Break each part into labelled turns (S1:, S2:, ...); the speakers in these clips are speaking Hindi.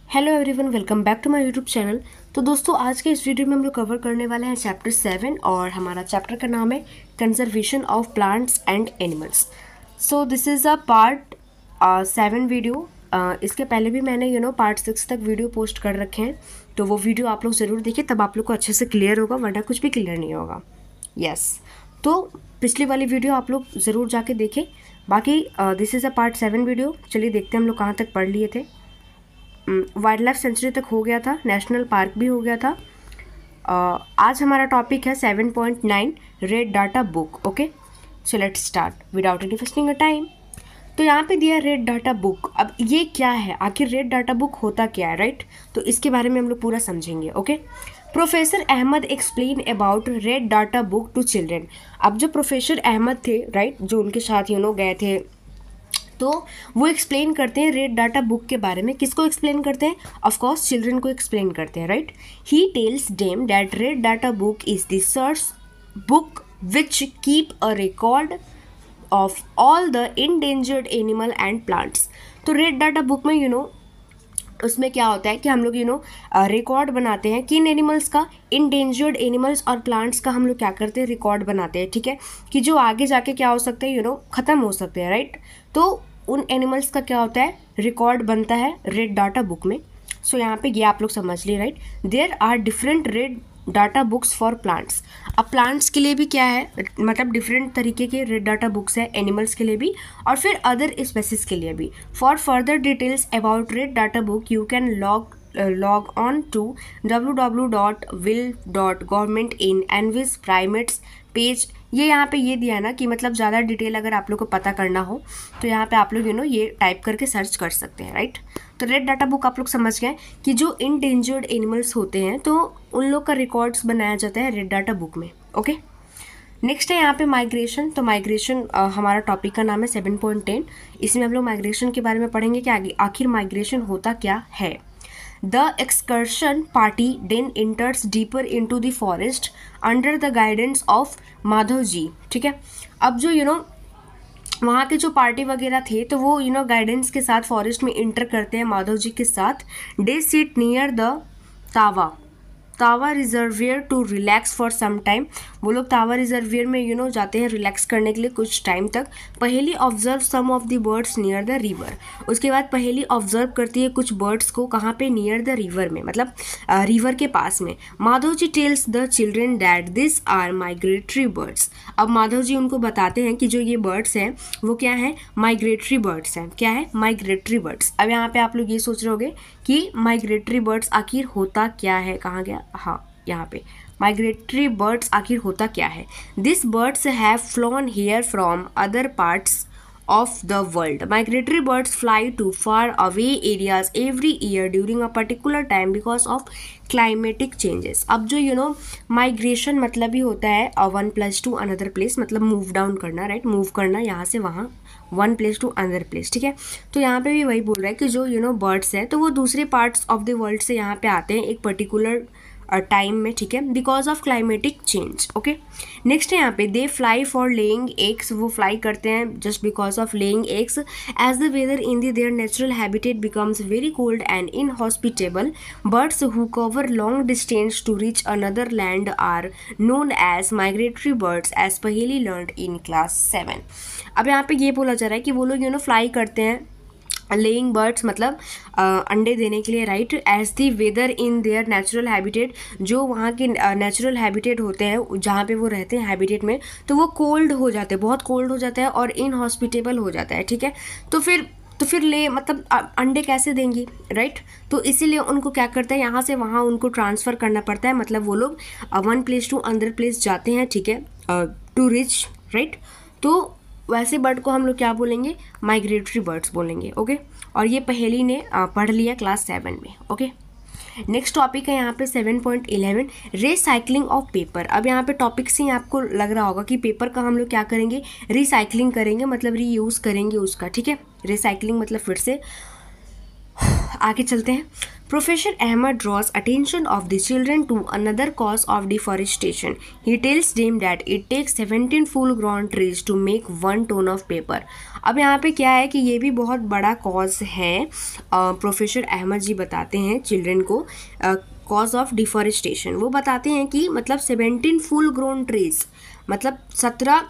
S1: Hello everyone, welcome back to my YouTube channel. तो दोस्तों, आज के इस वीडियो में हम लोग कवर करने वाले हैं चैप्टर 7 और हमारा चैप्टर का नाम है conservation of plants and animals. So this is a part 7 video. इसके पहले भी मैंने पार्ट 6 तक वीडियो पोस्ट कर रखे हैं, तो वो वीडियो आप लोग ज़रूर देखिए, तब आप लोग को अच्छे से क्लियर होगा, वरना कुछ भी क्लियर नहीं होगा। यस, तो पिछली वाली वीडियो आप लोग ज़रूर जाके देखें। बाकी this is a part 7 video. चलिए देखते हैं हम लोग कहाँ तक पढ़ लिए थे। वाइल्ड लाइफ सेंचुरी तक हो गया था, नेशनल पार्क भी हो गया था। आज हमारा टॉपिक है 7.9 red data book. Okay, so let's start without any wasting a time. तो यहाँ पे दिया रेड डाटा बुक। अब ये क्या है, आखिर रेड डाटा बुक होता क्या है, राइट? तो इसके बारे में हम लोग पूरा समझेंगे। Okay, professor Ahmad explain about red data book to children. अब जो प्रोफेसर अहमद थे, राइट, जो उनके साथ गए थे, तो वो एक्सप्लेन करते हैं रेड डाटा बुक के बारे में। किसको एक्सप्लेन करते हैं? ऑफ कोर्स चिल्ड्रन को एक्सप्लेन करते हैं, right. He tells them that red data book is the search book which keep a record of all the endangered animal and plants. तो रेड डाटा बुक में उसमें क्या होता है कि हम लोग रिकॉर्ड बनाते हैं। किन एनिमल्स का? इंडेंजर्ड एनिमल्स और प्लांट्स का हम लोग क्या करते हैं? रिकॉर्ड बनाते हैं, ठीक है, कि जो आगे जाके क्या हो सकते हैं, ख़त्म हो सकते हैं, राइट। तो उन एनिमल्स का क्या होता है? रिकॉर्ड बनता है रेड डाटा बुक में। सो यहाँ पे ये आप लोग समझ लिए, right. There are different red data books for plants. अब प्लांट्स के लिए भी क्या है, मतलब डिफरेंट तरीके के रेड डाटा बुक्स है, एनिमल्स के लिए भी और फिर अदर स्पेसीज के लिए भी। For further details about red data book you can log on to www.will.government.in primates page. ये यहाँ पे ये दिया है ना कि मतलब ज़्यादा डिटेल अगर आप लोग को पता करना हो तो यहाँ पे आप लोग ये टाइप करके सर्च कर सकते हैं, राइट। तो रेड डाटा बुक आप लोग समझ गए कि जो इंडेंजर्ड एनिमल्स होते हैं तो उन लोग का रिकॉर्ड्स बनाया जाता है रेड डाटा बुक में। ओके, नेक्स्ट है यहाँ पे माइग्रेशन। तो माइग्रेशन हमारा टॉपिक का नाम है 7.10। इसमें हम लोग माइग्रेशन के बारे में पढ़ेंगे कि आखिर माइग्रेशन होता क्या है। The excursion party then enters deeper into the forest under the guidance of Madhav ji, ठीक है। अब जो वहाँ के जो पार्टी वगैरह थे तो वो गाइडेंस के साथ फॉरेस्ट में इंटर करते हैं माधव जी के साथ। They sit near the Tawa reservoir to relax for some time. वो लोग तावा रिजर्वियर में जाते हैं रिलैक्स करने के लिए कुछ टाइम तक। Paheli observe some of the birds near the river. उसके बाद पहेली ऑब्जर्व करती है कुछ बर्ड्स को, कहाँ पे? नियर द रिवर में, मतलब रिवर के पास में। Madhav ji tells the children that this are migratory birds. अब माधव जी उनको बताते हैं कि जो ये बर्ड्स हैं वो क्या है? माइग्रेटरी बर्ड्स हैं। क्या है? Migratory birds. अब यहाँ पे आप लोग ये सोच रहे होगे कि माइग्रेटरी बर्ड्स आखिर होता क्या है, कहाँ गया? हाँ, यहाँ पे माइग्रेटरी बर्ड्स आखिर होता क्या है। This birds have phloem here from other parts of the world. Migratory birds fly to far away areas every year during a particular time because of climatic changes. अब जो माइग्रेशन मतलब ही होता है one place to another place, मतलब मूव डाउन करना, राइट, मूव करना यहाँ से वहाँ, one place to another place, ठीक है। तो यहाँ पे भी वही बोल रहा है कि जो बर्ड्स है तो वो दूसरे पार्ट्स ऑफ द वर्ल्ड से यहाँ पे आते हैं एक पर्टिकुलर टाइम में, ठीक है, because of climatic change. Okay, next है यहाँ पे they fly for laying eggs. वो फ्लाई करते हैं just because of laying eggs. As the weather in their natural habitat becomes very cold and inhospitable, birds who cover long distance to reach another land are known as migratory birds as Paheli learned in class 7। अब यहाँ पे ये बोला जा रहा है कि वो लोग फ्लाई करते हैं लेइंग बर्ड्स, मतलब अंडे देने के लिए, right, as the weather in their natural habitat. जो वहाँ के नेचुरल हैबिटेट होते हैं, जहाँ पे वो रहते हैं हैबिटेट में, तो वो कोल्ड हो जाते हैं, बहुत कोल्ड हो जाता है और इनहॉस्पिटेबल हो जाता है, ठीक है। तो फिर मतलब अंडे कैसे देंगी, राइट। तो इसीलिए उनको क्या करता है, यहाँ से वहाँ उनको ट्रांसफ़र करना पड़ता है, मतलब वो लोग one place to another place जाते हैं, ठीक है, टू रिच, राइट। तो वैसे बर्ड को हम लोग क्या बोलेंगे? माइग्रेटरी बर्ड्स बोलेंगे। ओके, और ये पहेली ने पढ़ लिया क्लास 7 में। ओके, नेक्स्ट टॉपिक है यहाँ पे 7.11 रिसाइकलिंग ऑफ पेपर। अब यहाँ पे टॉपिक से ही आपको लग रहा होगा कि पेपर का हम लोग क्या करेंगे? रिसाइकलिंग करेंगे, मतलब रीयूज़ करेंगे उसका, ठीक है। रिसाइकलिंग मतलब फिर से आगे चलते हैं। Professor Ahmed draws attention of the children to another cause of deforestation. He tells them that it takes 17 full-grown trees to make 1 ton of paper. अब यहाँ पे क्या है कि ये भी बहुत बड़ा कॉज है. प्रोफेसर अहमद जी बताते हैं चिल्ड्रन को कॉज ऑफ डिफॉरेस्टेशन. वो बताते हैं कि मतलब 17 फुल ग्रोन ट्रीज, मतलब 17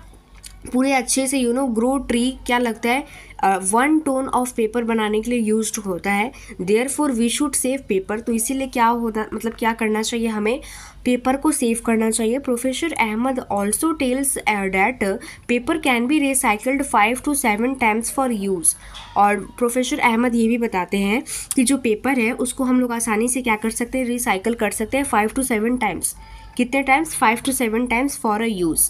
S1: पूरे अच्छे से ग्रो ट्री क्या लगता है 1 टन ऑफ पेपर बनाने के लिए यूज होता है. Therefore we should save paper. तो इसीलिए क्या होता मतलब क्या करना चाहिए, हमें पेपर को सेव करना चाहिए. Professor Ahmad also tells that paper can be recycled 5 to 7 times for use. और प्रोफेसर अहमद ये भी बताते हैं कि जो पेपर है उसको हम लोग आसानी से क्या कर सकते हैं, रिसाइकल कर सकते हैं 5 to 7 टाइम्स. कितने times? 5 to 7 times for a use.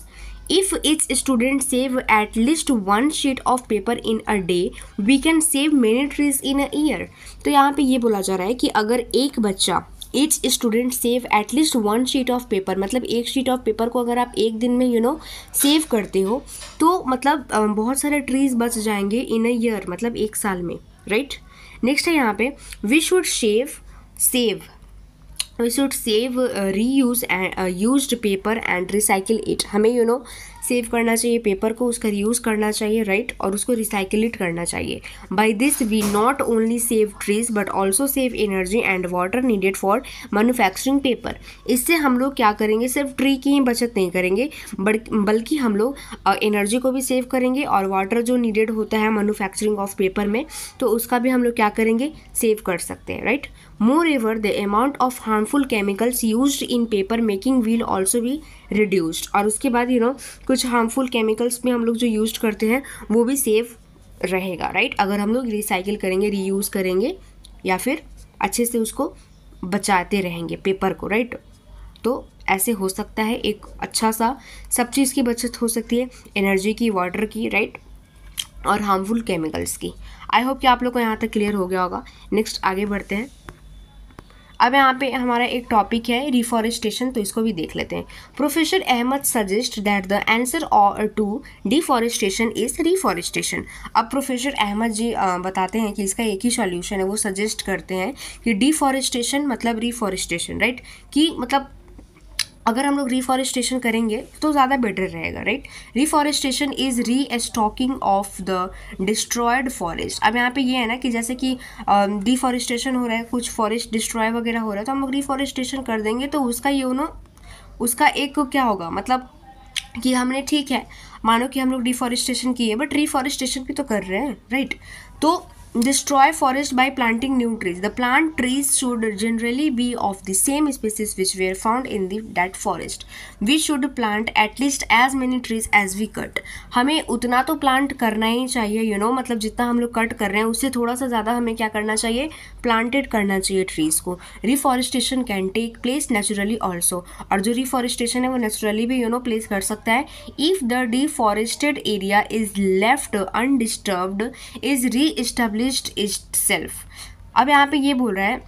S1: If each student save at least 1 sheet of paper in a day, we can save many trees in a year. तो यहाँ पे ये बोला जा रहा है कि अगर एक बच्चा each student save at least 1 sheet of paper, मतलब एक शीट ऑफ पेपर को अगर आप एक दिन में सेव करते हो तो मतलब बहुत सारे ट्रीज बच जाएंगे इन अ ईयर, मतलब एक साल में, राइट. नेक्स्ट है यहाँ पे we should save reuse used paper and recycle it. हमें सेव करना चाहिए पेपर को, उसका रीयूज़ करना चाहिए, राइट, और उसको रिसाइकिलेट करना चाहिए. By this we not only save trees but also save energy and water needed for manufacturing paper. इससे हम लोग क्या करेंगे, सिर्फ ट्री की ही बचत नहीं करेंगे बल्कि हम लोग एनर्जी को भी सेव करेंगे और वाटर जो नीडेड होता है मैन्युफैक्चरिंग ऑफ पेपर में, तो उसका भी हम लोग क्या करेंगे, सेव कर सकते हैं, right. Moreover, the amount of harmful chemicals used in paper making will also be reduced. और उसके बाद कुछ हार्मफुल केमिकल्स भी हम लोग जो यूज करते हैं वो भी सेफ रहेगा, राइट, अगर हम लोग रिसाइकिल करेंगे, रीयूज़ करेंगे या फिर अच्छे से उसको बचाते रहेंगे पेपर को, राइट. तो ऐसे हो सकता है एक अच्छा सा सब चीज़ की बचत हो सकती है, एनर्जी की, वाटर की, राइट, और हार्मफुल केमिकल्स की. आई होप कि आप लोग को यहाँ तक क्लियर हो गया होगा. नेक्स्ट आगे बढ़ते हैं. अब यहाँ पे हमारा एक टॉपिक है रिफॉरेस्टेशन, तो इसको भी देख लेते हैं. Professor Ahmad suggest that the answer to deforestation is reforestation. अब प्रोफेसर अहमद जी बताते हैं कि इसका एक ही सॉल्यूशन है. वो सजेस्ट करते हैं कि डिफॉरेस्टेशन मतलब रिफॉरेस्टेशन, राइट, कि मतलब अगर हम लोग रिफॉरेस्टेशन करेंगे तो ज़्यादा बेटर रहेगा, right. Reforestation is restocking of the destroyed forest. अब यहाँ पे ये है ना कि जैसे कि डिफॉरेस्टेशन हो रहा है, कुछ फॉरेस्ट डिस्ट्रॉय वगैरह हो रहा है, तो हम लोग रिफॉरेस्टेशन कर देंगे तो उसका उसका एक क्या होगा, मतलब कि हमने ठीक है मानो कि हम लोग डिफॉरेस्टेशन किए बट रिफॉरेस्टेशन भी तो कर रहे हैं, राइट. तो destroy forest by planting new trees. The plant trees should generally be of the same species which were found in that forest. We should plant at least as many trees as we cut. हमें उतना तो प्लांट करना ही चाहिए, मतलब जितना हम लोग कट कर रहे हैं उससे थोड़ा सा ज़्यादा हमें क्या करना चाहिए, प्लांटेड करना चाहिए ट्रीज़ को. Reforestation can take place naturally also. और जो रिफॉरेस्टेशन है वो नेचुरली भी प्लेस कर सकता है. If the deforested area is left undisturbed is re itself. अब यहाँ पे ये बोल रहा है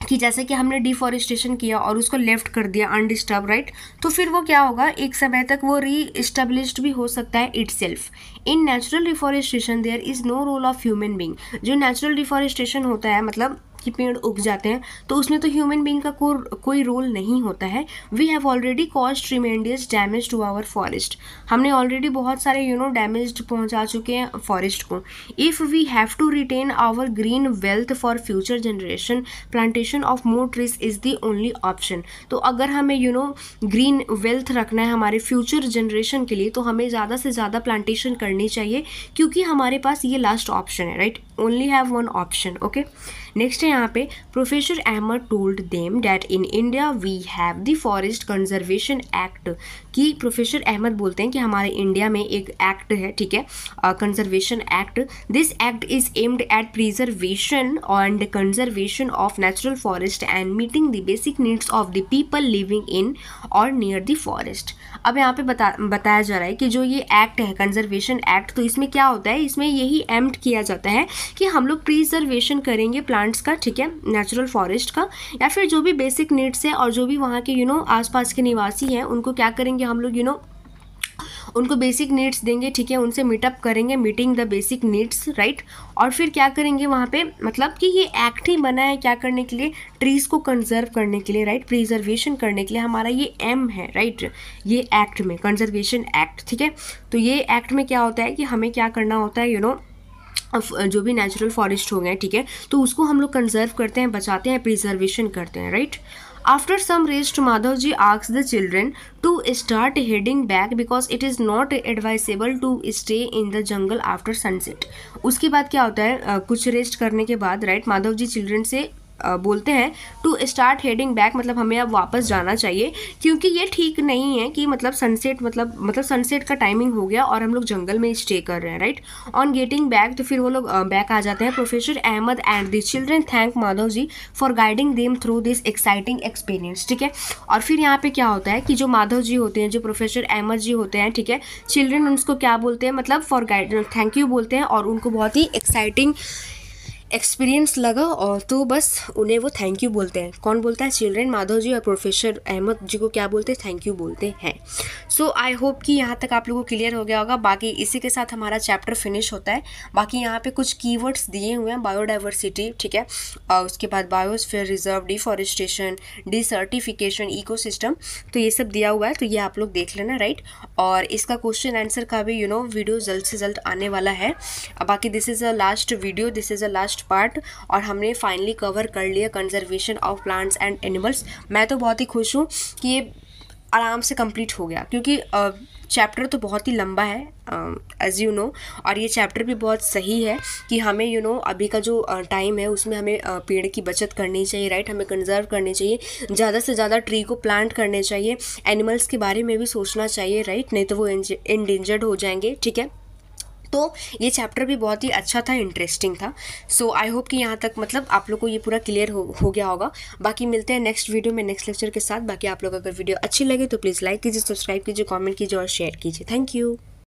S1: कि जैसे कि हमने डिफॉरेस्टेशन किया और उसको लेफ्ट कर दिया अनडिस्टर्ब, राइट, तो फिर वो क्या होगा, एक समय तक वो री इस्टेब्लिश्ड भी हो सकता है itself. In natural deforestation there is no role of human being. जो नेचुरल डिफॉरेस्टेशन होता है मतलब कि पेड़ उग जाते हैं तो उसमें तो ह्यूमन बीइंग का कोई रोल नहीं होता है. We have already caused tremendous damage to our forest. हमने ऑलरेडी बहुत सारे डैमेज पहुंचा चुके हैं फॉरेस्ट को. If we have to retain our green wealth for future generation plantation of more trees is the only option. तो अगर हमें ग्रीन वेल्थ रखना है हमारे फ्यूचर जनरेशन के लिए तो हमें ज़्यादा से ज़्यादा प्लांटेशन करनी चाहिए क्योंकि हमारे पास ये लास्ट ऑप्शन है, right, only have one option. Okay, next है यहाँ पे professor Ahmad told them that in India we have the forest conservation act. कि प्रोफेसर अहमद बोलते हैं कि हमारे इंडिया में एक एक्ट है, ठीक है, conservation act. This act is aimed at preservation and conservation of natural forest and meeting the basic needs of the people living in और नियर द फॉरेस्ट. अब यहाँ पे बताया जा रहा है कि जो ये एक्ट है कंजर्वेशन एक्ट, तो इसमें क्या होता है, इसमें यही एम्ड किया जाता है कि हम लोग प्रिजर्वेशन करेंगे प्लांट्स का, ठीक है, नेचुरल फॉरेस्ट का, या फिर जो भी बेसिक नीड्स है और जो भी वहाँ के आसपास के निवासी हैं उनको क्या करेंगे हम लोग उनको बेसिक नीड्स देंगे, ठीक है, उनसे मीटअप करेंगे, meeting the basic needs, right. और फिर क्या करेंगे वहाँ पे, मतलब कि ये एक्ट ही बना है क्या करने के लिए, ट्रीज़ को कंजर्व करने के लिए, राइट, प्रिजर्वेशन करने के लिए, हमारा ये एम है, राइट, ये एक्ट में कंजर्वेशन एक्ट, ठीक है। तो ये एक्ट में क्या होता है कि हमें क्या करना होता है, यू नो, जो भी नेचुरल फॉरेस्ट हो गए, ठीक है, तो उसको हम लोग कंजर्व करते हैं, बचाते हैं, प्रिजर्वेशन करते हैं, right. After some rest, Madhavji asked the children to start heading back because it is not advisable to stay in the jungle after sunset. उसके बाद क्या होता है, कुछ रेस्ट करने के बाद, राइट, माधव जी चिल्ड्रन से बोलते हैं टू स्टार्ट हेडिंग बैक, मतलब हमें अब वापस जाना चाहिए, क्योंकि ये ठीक नहीं है कि मतलब सनसेट मतलब सनसेट का टाइमिंग हो गया और हम लोग जंगल में स्टे कर रहे हैं, राइट। ऑन गेटिंग बैक, तो फिर वो लोग बैक आ जाते हैं। Professor Ahmad and the children thank Madhav ji for guiding them through this exciting experience, ठीक है। और फिर यहाँ पे क्या होता है कि जो माधव जी होते हैं, जो प्रोफेसर अहमद जी होते हैं, ठीक है, चिल्ड्रन उनको क्या बोलते हैं, मतलब फॉर गाइड थैंक यू बोलते हैं, और उनको बहुत ही एक्साइटिंग एक्सपीरियंस लगा, और तो बस उन्हें वो थैंक यू बोलते हैं। कौन बोलता है, चिल्ड्रन, माधव जी और प्रोफेसर अहमद जी को क्या बोलते हैं, थैंक यू बोलते हैं। सो आई होप कि यहाँ तक आप लोगों को क्लियर हो गया होगा। बाकी इसी के साथ हमारा चैप्टर फिनिश होता है। बाकी यहाँ पे कुछ कीवर्ड्स दिए हुए हैं, बायोडाइवर्सिटी, ठीक है, और उसके बाद बायोस्फीयर रिजर्व, डिफॉरेस्टेशन, डिसर्टिफिकेशन, इकोसिस्टम, तो ये सब दिया हुआ है, तो ये आप लोग देख लेना, राइट। और इसका क्वेश्चन आंसर का भी वीडियो जल्द से जल्द आने वाला है। बाकी this is a last video, this is a last part, और हमने फाइनली कवर कर लिया conservation of plants and animals. मैं तो बहुत ही खुश हूँ कि ये आराम से कंप्लीट हो गया, क्योंकि चैप्टर तो बहुत ही लंबा है एज यू नो, और ये चैप्टर भी बहुत सही है कि हमें अभी का जो टाइम है उसमें हमें पेड़ की बचत करनी चाहिए, राइट, हमें कंजर्व करनी चाहिए, ज़्यादा से ज़्यादा ट्री को प्लांट करने चाहिए, एनिमल्स के बारे में भी सोचना चाहिए, राइट, नहीं तो वो इंडेंजर्ड हो जाएंगे, ठीक है। तो ये चैप्टर भी बहुत ही अच्छा था, इंटरेस्टिंग था। सो आई होप कि यहाँ तक मतलब आप लोग को ये पूरा क्लियर हो गया होगा। बाकी मिलते हैं नेक्स्ट वीडियो में नेक्स्ट लेक्चर के साथ। बाकी आप लोग अगर वीडियो अच्छी लगे तो प्लीज़ लाइक कीजिए, सब्सक्राइब कीजिए, कमेंट कीजिए और शेयर कीजिए। Thank you.